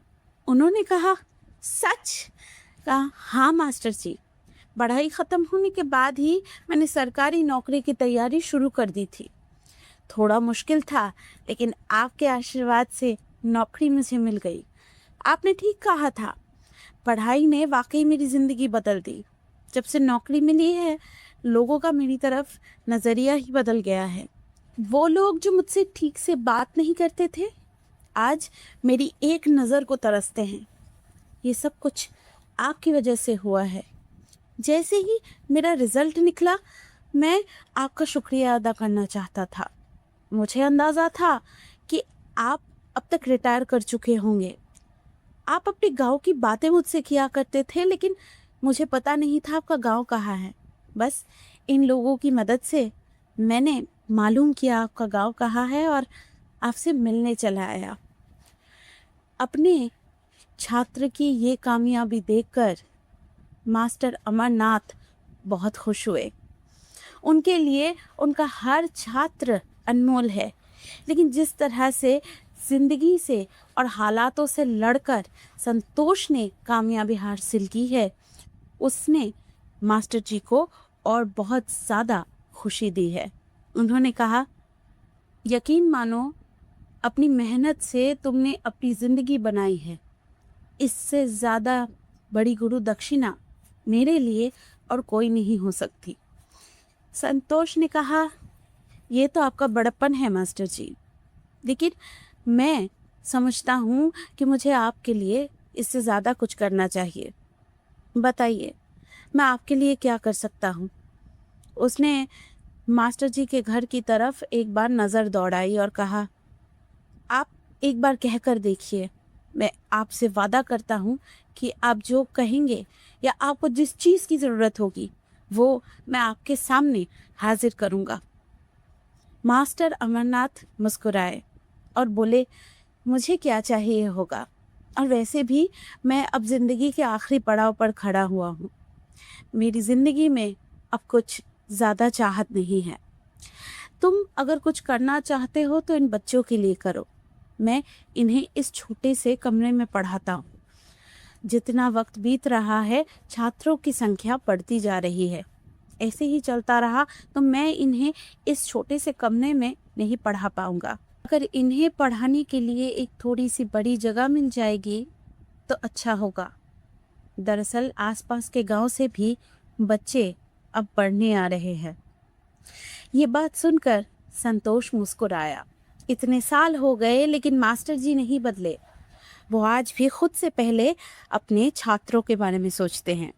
उन्होंने कहा, सच? कहा, हाँ मास्टर जी, पढ़ाई ख़त्म होने के बाद ही मैंने सरकारी नौकरी की तैयारी शुरू कर दी थी। थोड़ा मुश्किल था लेकिन आपके आशीर्वाद से नौकरी मुझे मिल गई। आपने ठीक कहा था, पढ़ाई ने वाकई मेरी ज़िंदगी बदल दी। जब से नौकरी मिली है लोगों का मेरी तरफ नज़रिया ही बदल गया है। वो लोग जो मुझसे ठीक से बात नहीं करते थे आज मेरी एक नज़र को तरसते हैं। ये सब कुछ आपकी वजह से हुआ है। जैसे ही मेरा रिज़ल्ट निकला मैं आपका शुक्रिया अदा करना चाहता था। मुझे अंदाज़ा था कि आप अब तक रिटायर कर चुके होंगे। आप अपने गांव की बातें मुझसे किया करते थे लेकिन मुझे पता नहीं था आपका गांव कहाँ है। बस इन लोगों की मदद से मैंने मालूम किया आपका गांव कहाँ है और आपसे मिलने चला आया। अपने छात्र की ये कामयाबी देखकर मास्टर अमरनाथ बहुत खुश हुए। उनके लिए उनका हर छात्र अनमोल है, लेकिन जिस तरह से जिंदगी से और हालातों से लड़कर संतोष ने कामयाबी हासिल की है, उसने मास्टर जी को और बहुत ज़्यादा खुशी दी है। उन्होंने कहा, यकीन मानो अपनी मेहनत से तुमने अपनी ज़िंदगी बनाई है। इससे ज़्यादा बड़ी गुरु दक्षिणा मेरे लिए और कोई नहीं हो सकती। संतोष ने कहा, ये तो आपका बड़प्पन है मास्टर जी, लेकिन मैं समझता हूँ कि मुझे आपके लिए इससे ज़्यादा कुछ करना चाहिए। बताइए, मैं आपके लिए क्या कर सकता हूँ? उसने मास्टर जी के घर की तरफ एक बार नज़र दौड़ाई और कहा, आप एक बार कहकर देखिए। मैं आपसे वादा करता हूँ कि आप जो कहेंगे या आपको जिस चीज़ की ज़रूरत होगी वो मैं आपके सामने हाजिर करूँगा। मास्टर अमरनाथ मुस्कुराए और बोले, मुझे क्या चाहिए होगा, और वैसे भी मैं अब ज़िंदगी के आखिरी पड़ाव पर खड़ा हुआ हूँ। मेरी ज़िंदगी में अब कुछ ज़्यादा चाहत नहीं है। तुम अगर कुछ करना चाहते हो तो इन बच्चों के लिए करो। मैं इन्हें इस छोटे से कमरे में पढ़ाता हूँ। जितना वक्त बीत रहा है, छात्रों की संख्या बढ़ती जा रही है। ऐसे ही चलता रहा तो मैं इन्हें इस छोटे से कमरे में नहीं पढ़ा पाऊंगा। अगर इन्हें पढ़ाने के लिए एक थोड़ी सी बड़ी जगह मिल जाएगी तो अच्छा होगा। दरअसल आसपास के गांव से भी बच्चे अब पढ़ने आ रहे हैं। ये बात सुनकर संतोष मुस्कुराया। इतने साल हो गए लेकिन मास्टर जी नहीं बदले। वो आज भी खुद से पहले अपने छात्रों के बारे में सोचते हैं।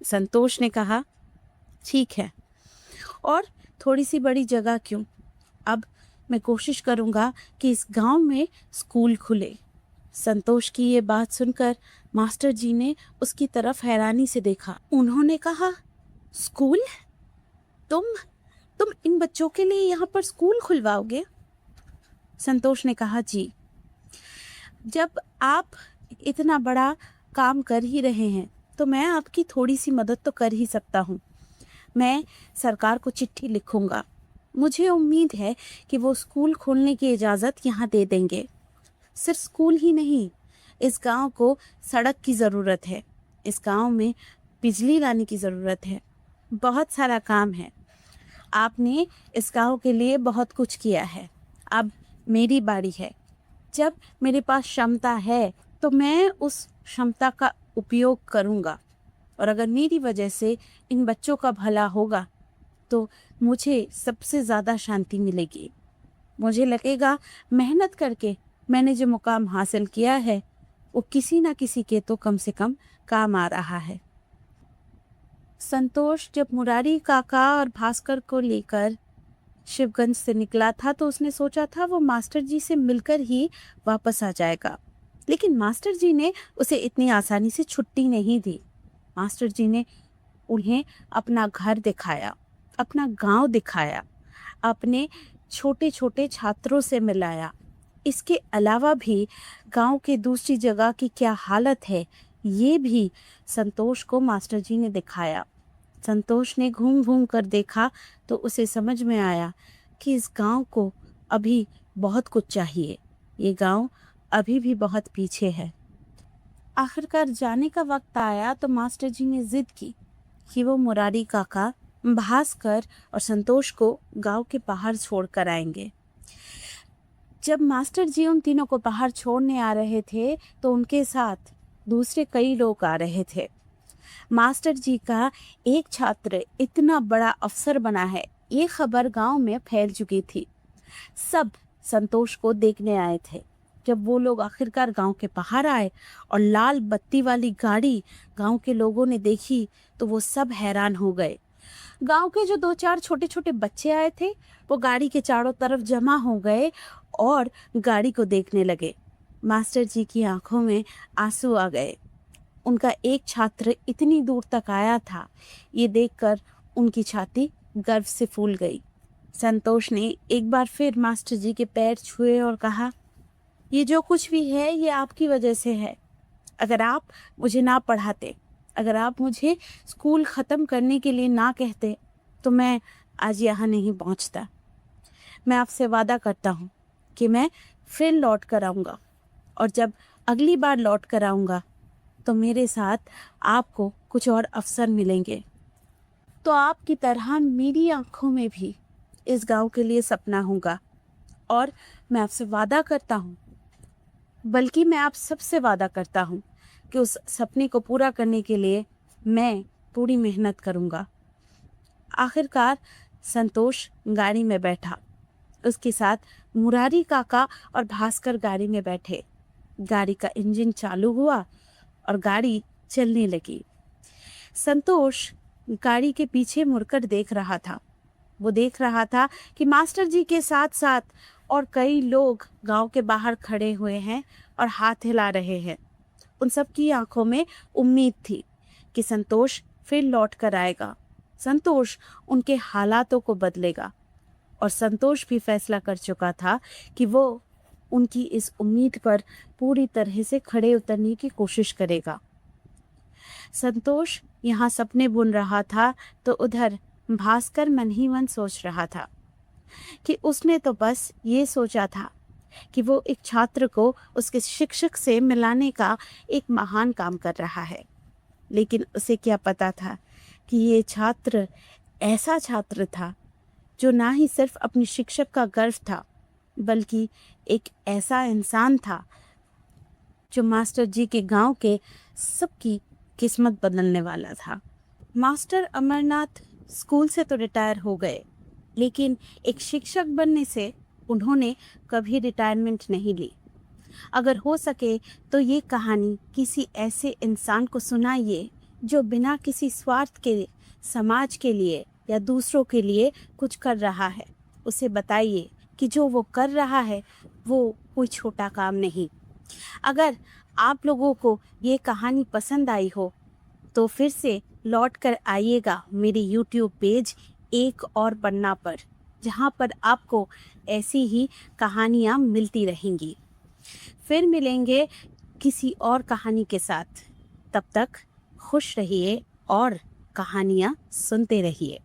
संतोष ने कहा, ठीक है, और थोड़ी सी बड़ी जगह क्यों, अब मैं कोशिश करूंगा कि इस गांव में स्कूल खुले। संतोष की ये बात सुनकर मास्टर जी ने उसकी तरफ हैरानी से देखा। उन्होंने कहा, स्कूल? तुम इन बच्चों के लिए यहाँ पर स्कूल खुलवाओगे? संतोष ने कहा, जी। जब आप इतना बड़ा काम कर ही रहे हैं तो मैं आपकी थोड़ी सी मदद तो कर ही सकता हूँ। मैं सरकार को चिट्ठी लिखूंगा। मुझे उम्मीद है कि वो स्कूल खोलने की इजाज़त यहाँ दे देंगे। सिर्फ स्कूल ही नहीं, इस गांव को सड़क की ज़रूरत है। इस गांव में बिजली लाने की ज़रूरत है। बहुत सारा काम है। आपने इस गांव के लिए बहुत कुछ किया है। अब मेरी बारी है। जब मेरे पास क्षमता है तो मैं उस क्षमता का उपयोग करूँगा, और अगर मेरी वजह से इन बच्चों का भला होगा तो मुझे सबसे ज़्यादा शांति मिलेगी। मुझे लगेगा मेहनत करके मैंने जो मुकाम हासिल किया है वो किसी ना किसी के तो कम से कम काम आ रहा है। संतोष जब मुरारी काका और भास्कर को लेकर शिवगंज से निकला था तो उसने सोचा था वो मास्टर जी से मिलकर ही वापस आ जाएगा, लेकिन मास्टर जी ने उसे इतनी आसानी से छुट्टी नहीं दी। मास्टर जी ने उन्हें अपना घर दिखाया, अपना गांव दिखाया, अपने छोटे छोटे छात्रों से मिलाया। इसके अलावा भी गांव के दूसरी जगह की क्या हालत है ये भी संतोष को मास्टर जी ने दिखाया। संतोष ने घूम घूम कर देखा तो उसे समझ में आया कि इस गांव को अभी बहुत कुछ चाहिए। ये गांव अभी भी बहुत पीछे है। आखिरकार जाने का वक्त आया तो मास्टर जी ने जिद की कि वो मुरारी काका, भास्कर और संतोष को गांव के बाहर छोड़ कर आएंगे। जब मास्टर जी उन तीनों को बाहर छोड़ने आ रहे थे तो उनके साथ दूसरे कई लोग आ रहे थे। मास्टर जी का एक छात्र इतना बड़ा अफसर बना है, ये खबर गांव में फैल चुकी थी। सब संतोष को देखने आए थे। जब वो लोग आखिरकार गांव के बाहर आए और लाल बत्ती वाली गाड़ी गांव के लोगों ने देखी तो वो सब हैरान हो गए। गांव के जो दो चार छोटे छोटे बच्चे आए थे वो गाड़ी के चारों तरफ जमा हो गए और गाड़ी को देखने लगे। मास्टर जी की आंखों में आंसू आ गए। उनका एक छात्र इतनी दूर तक आया था, ये देखकर उनकी छाती गर्व से फूल गई। संतोष ने एक बार फिर मास्टर जी के पैर छुए और कहा, ये जो कुछ भी है ये आपकी वजह से है। अगर आप मुझे ना पढ़ाते, अगर आप मुझे स्कूल ख़त्म करने के लिए ना कहते, तो मैं आज यहाँ नहीं पहुँचता। मैं आपसे वादा करता हूँ कि मैं फिर लौट कर आऊँगा, और जब अगली बार लौट कर आऊँगा तो मेरे साथ आपको कुछ और अवसर मिलेंगे। तो आपकी तरह मेरी आँखों में भी इस गांव के लिए सपना होगा, और मैं आपसे वादा करता हूँ, बल्कि मैं आप सबसे वादा करता हूँ कि उस सपने को पूरा करने के लिए मैं पूरी मेहनत करूँगा। आखिरकार संतोष गाड़ी में बैठा। उसके साथ मुरारी काका और भास्कर गाड़ी में बैठे। गाड़ी का इंजन चालू हुआ और गाड़ी चलने लगी। संतोष गाड़ी के पीछे मुड़कर देख रहा था। वो देख रहा था कि मास्टर जी के साथ साथ और कई लोग गांव के बाहर खड़े हुए हैं और हाथ हिला रहे हैं। उन सब की आंखों में उम्मीद थी कि संतोष फिर लौट कर आएगा, संतोष उनके हालातों को बदलेगा। और संतोष भी फैसला कर चुका था कि वो उनकी इस उम्मीद पर पूरी तरह से खड़े उतरने की कोशिश करेगा। संतोष यहाँ सपने बुन रहा था तो उधर भास्कर मन ही मन सोच रहा था कि उसने तो बस ये सोचा था कि वो एक छात्र को उसके शिक्षक से मिलाने का एक महान काम कर रहा है। लेकिन उसे क्या पता था कि ये छात्र ऐसा छात्र था जो ना ही सिर्फ अपने शिक्षक का गर्व था, बल्कि एक ऐसा इंसान था जो मास्टर जी के गांव के सबकी किस्मत बदलने वाला था। मास्टर अमरनाथ स्कूल से तो रिटायर हो गए, लेकिन एक शिक्षक बनने से उन्होंने कभी रिटायरमेंट नहीं ली। अगर हो सके तो ये कहानी किसी ऐसे इंसान को सुनाइए जो बिना किसी स्वार्थ के समाज के लिए या दूसरों के लिए कुछ कर रहा है। उसे बताइए कि जो वो कर रहा है वो कोई छोटा काम नहीं। अगर आप लोगों को ये कहानी पसंद आई हो तो फिर से लौट कर आइएगा मेरे YouTube पेज एक और पन्ना पर, जहाँ पर आपको ऐसी ही कहानियाँ मिलती रहेंगी। फिर मिलेंगे किसी और कहानी के साथ। तब तक खुश रहिए और कहानियाँ सुनते रहिए।